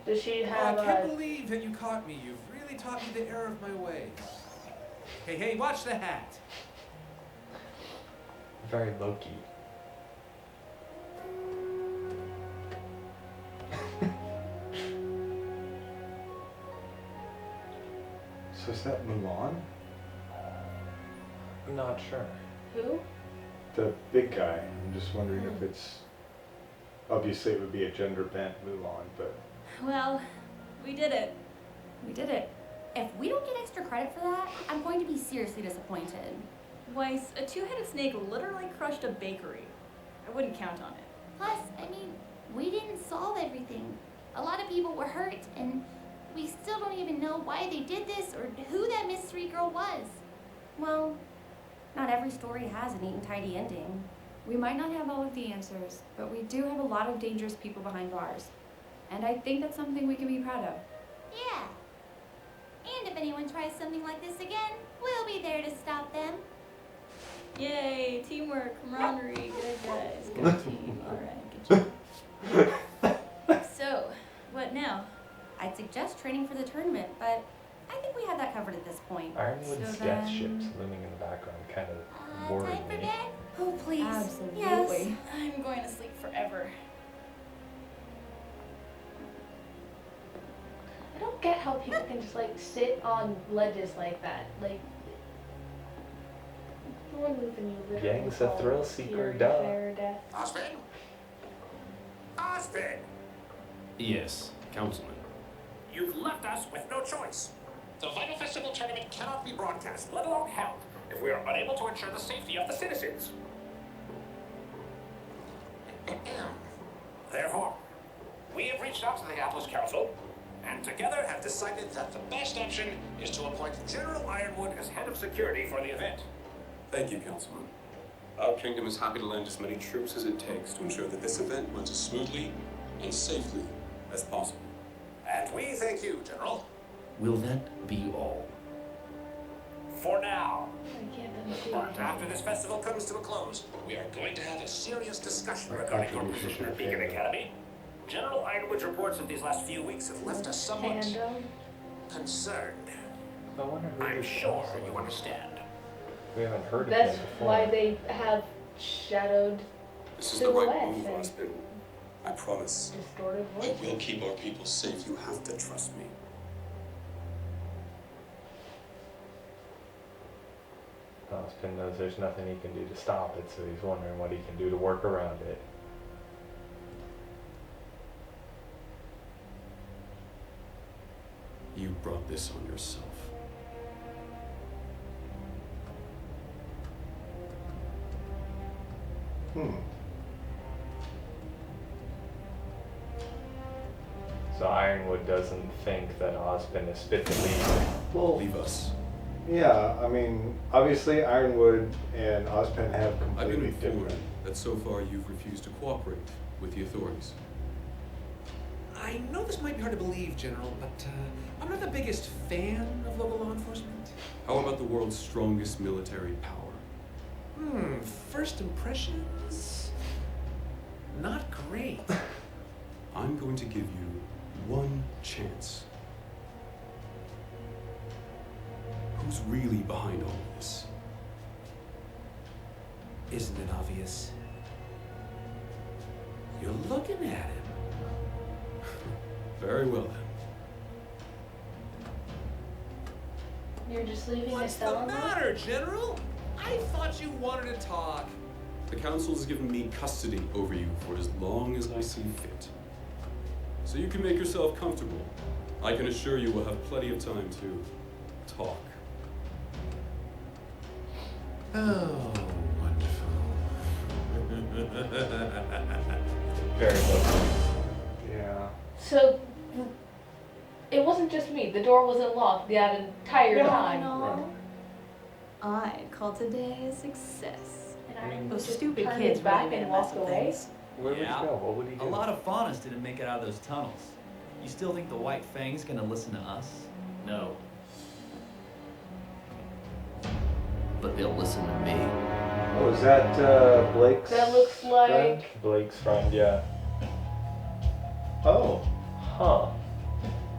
Does she Oh, have I can't believe that you caught me. You've really taught me the error of my ways. Hey, hey, watch the hat. Very low-key. So is that Mulan? I'm not sure. Who? The big guy. I'm just wondering if it's... Obviously it would be a gender bent Mulan, but... Well, we did it. We did it. If we don't get extra credit for that, I'm going to be seriously disappointed. Weiss, a two-headed snake literally crushed a bakery. I wouldn't count on it. Plus, I mean, we didn't solve everything. A lot of people were hurt, and we still don't even know why they did this or who that mystery girl was. Well, not every story has a neat and tidy ending. We might not have all of the answers, but we do have a lot of dangerous people behind bars. And I think that's something we can be proud of. Yeah. And if anyone tries something like this again, we'll be there to stop them. Yay, teamwork, camaraderie, good guys, good team. Alright, good job. So, what now? I'd suggest training for the tournament, but I think we have that covered at this point. Ironwood's So death then- ships looming in the background kind of worried time for me. bed? Oh, please. Absolutely. Yes. I'm going to sleep forever. I don't get how people can just like sit on ledges like that. Like, no one moving you literally. Gang's a fall thrill seeker, fury, duh. fire, death. Osmond? Osmond! Yes, Councilman. You've left us with no choice. The Vital Festival tournament cannot be broadcast, let alone held, if we are unable to ensure the safety of the citizens. Therefore, we have reached out to the Atlas Council, and together have decided that the best option is to appoint General Ironwood as head of security for the event. Thank you, Councilman. Our kingdom is happy to lend as many troops as it takes to ensure that this event runs as smoothly and safely as possible. And we thank you, General. Will that be all? For now. I can't unsee But it. after this festival comes to a close, we are going to have a serious discussion regarding your position at Beacon Academy. General Ironwood's reports of these last few weeks have left us somewhat Tandem. concerned. I wonder who I'm this sure council you is. understand. We haven't heard of That's him before. why they have shadowed, This is the right Silhouette, move, and- Osmond. I promise. distorted I voices. will keep our people safe. You have to trust me. Osmond knows there's nothing he can do to stop it, so he's wondering what he can do to work around it. You brought this on yourself. So Ironwood doesn't think that Osmond is fit to lead. Well, Leave us. yeah, I mean, obviously Ironwood and Ozpen have I've been completely informed different. that so far you've refused to cooperate with the authorities. I know this might be hard to believe, General, but I'm not the biggest fan of local law enforcement. How about the world's strongest military power? First impressions? Not great. I'm going to give you one chance. Who's really behind all of this? Isn't it obvious? You're looking at him. Very well then. You're just leaving What's us the alone? matter, General? I thought you wanted to talk. The council has given me custody over you for as long as I see fit. So you can make yourself comfortable. I can assure you we'll have plenty of time to talk. Oh, wonderful. Very low. Yeah. So, it wasn't just me. The door wasn't locked that entire time. No. I call today a success. And I mean, was Those just stupid turned kids his back really made and a mess walked of away. things. Where would Yeah. he go? What would he do? A lot of faunas didn't make it out of those tunnels. You still think the White Fang's gonna listen to us? No. But they'll listen to me. Oh, is that Blake's That looks friend? like Blake's friend, yeah. Oh. Huh.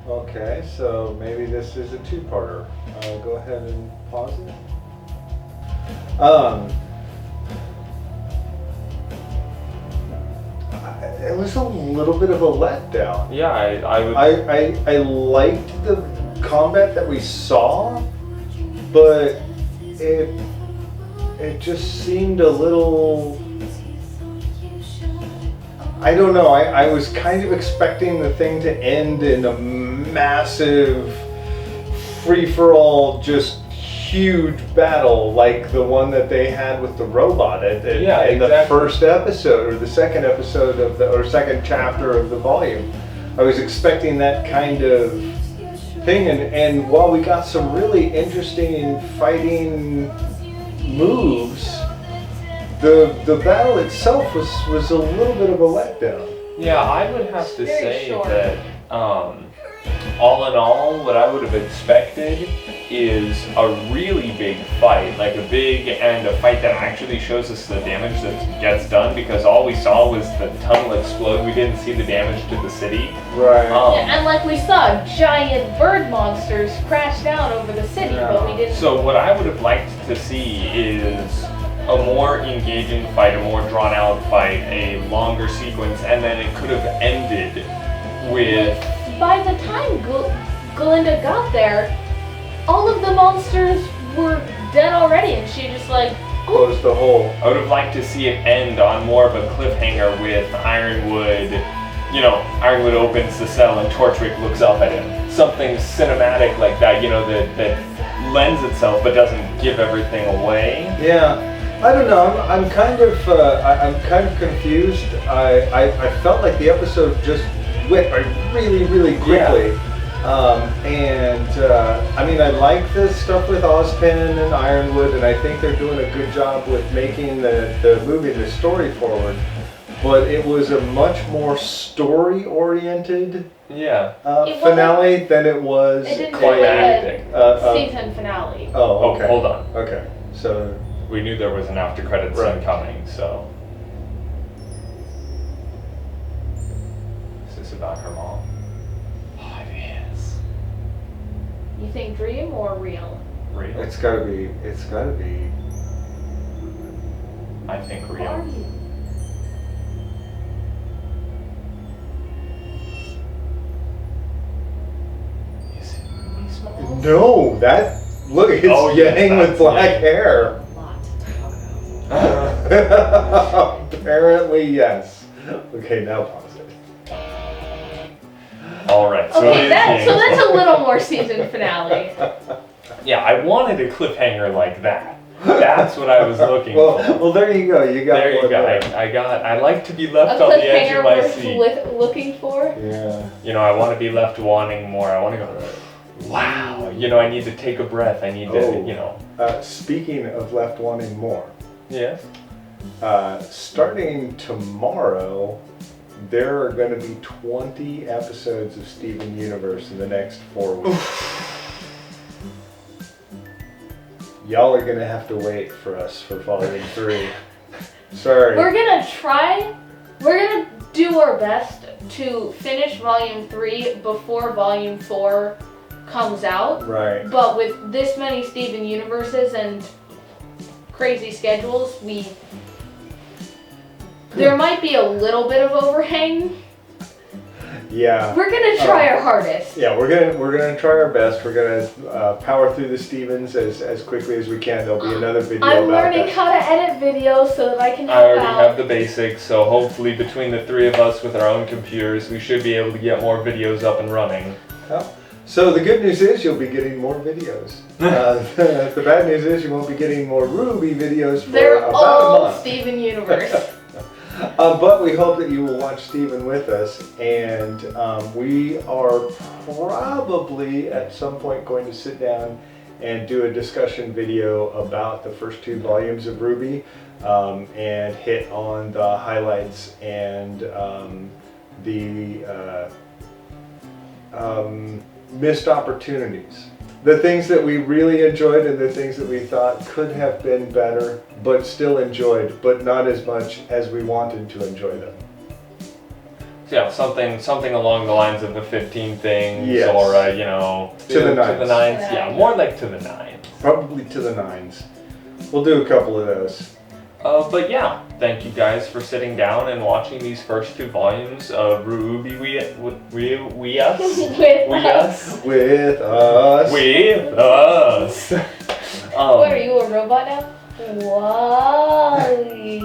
Okay, so maybe this is a two-parter. Go ahead and pause it. It was a little bit of a letdown. Yeah, I would. I liked the combat that we saw, but it just seemed a little. I don't know. I was kind of expecting the thing to end in a massive free-for-all, just huge battle like the one that they had with the robot in the first episode or the second episode of or second chapter of the volume. I was expecting that kind of thing, and while we got some really interesting fighting moves, the battle itself was a little bit of a letdown. Yeah, I would have to Very say short. that all in all, what I would have expected is a really big fight, like a fight that actually shows us the damage that gets done, because all we saw was the tunnel explode. We didn't see the damage to the city. Right. Yeah, and like we saw, giant bird monsters crash down over the city, but we didn't. So what I would have liked to see is a more engaging fight, a more drawn out fight, a longer sequence, and then it could have ended with... By the time Glinda got there, all of the monsters were dead already, and she just like... Closed the hole. I would have liked to see it end on more of a cliffhanger with Ironwood. You know, Ironwood opens the cell and Torchwick looks up at him. Something cinematic like that, you know, that lends itself but doesn't give everything away. Yeah. I don't know. I'm kind of confused. I felt like the episode just went by really, really quickly. Yeah. I mean, I like the stuff with Ozpin and Ironwood, and I think they're doing a good job with making moving the story forward. But it was a much more story-oriented finale than it was It didn't feel like a season finale. Oh, okay. Oh, hold on. Okay, so we knew there was an after credits scene coming, so. Is this about her mom? Oh, it is. You think dream or real? Real. It's gotta be. I think Who real. are you? Is it mispronounces? No, that look. It's Yang with black hair. Apparently, yes. Okay, now pause it. All right. So Okay, it is that's Yang. a little more season finale. Yeah, I wanted a cliffhanger like that. That's what I was looking for. Well, there you go. You got. There you one go. there. I like to be left A on the edge cliffhanger of my worth seat. looking for. Yeah. You know, I want to be left wanting more. I want to go, wow. You know, I need to take a breath. I need to, you know. Speaking of left wanting more. Yes. Starting tomorrow, there are going to be 20 episodes of Steven Universe in the next 4 weeks. Y'all are going to have to wait for us for Volume 3. Sorry. We're gonna do our best to finish Volume 3 before Volume 4 comes out. Right. But with this many Steven Universes and crazy schedules, there might be a little bit of overhang. Yeah. We're gonna try our hardest. Yeah, we're gonna try our best. We're gonna power through the Stevens as quickly as we can. There'll be another video I'm about learning that. how to edit videos so that I can I help already out. have the basics, so hopefully between the three of us with our own computers, we should be able to get more videos up and running. Oh. So the good news is you'll be getting more videos. The bad news is you won't be getting more RWBY videos for They're about a all month. Steven Universe. But we hope that you will watch Steven with us, and we are probably at some point going to sit down and do a discussion video about the first 2 volumes of RWBY and hit on the highlights and the missed opportunities. The things that we really enjoyed and the things that we thought could have been better, but still enjoyed, but not as much as we wanted to enjoy them. Yeah, something along the lines of the 15 things, Yes. or To the nines. To the nines. Yeah, more like to the nines. Probably to the nines. We'll do a couple of those. But yeah, thank you guys for sitting down and watching these first 2 volumes of RWBY We Us. With us. With us. What, are you a robot now? Why?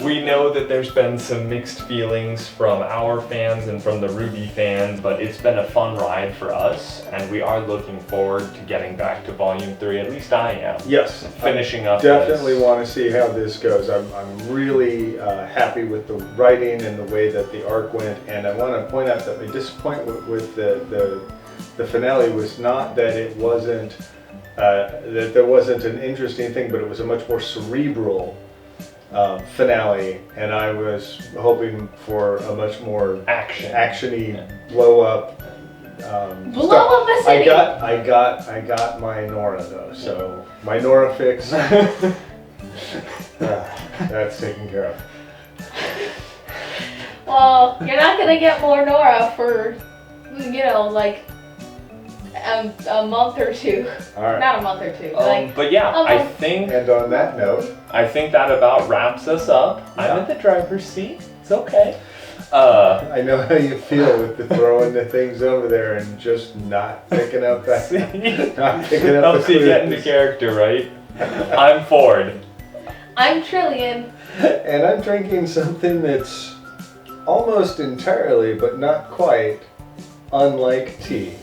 We know that there's been some mixed feelings from our fans and from the RWBY fans, but it's been a fun ride for us, and we are looking forward to getting back to Volume 3. At least I am. Yes. Finishing up. Definitely want to see how this goes. I'm really happy with the writing and the way that the arc went, and I want to point out that my disappointment with the finale was not that it wasn't that there wasn't an interesting thing, but it was a much more cerebral finale, and I was hoping for a much more actiony blow up. Blow up a city. I got my Nora though, so my Nora fix. That's taken care of. Well, you're not gonna get more Nora for, like a month or 2. All right. Not a month or 2. But yeah, I think. And on that note, I think that about wraps us up. I'm in the driver's seat. It's okay. I know how you feel with the throwing the things over there and just not picking up that. Not picking up Helps you get into character, right? I'm Ford. I'm Trillian. And I'm drinking something that's almost entirely, but not quite, unlike tea.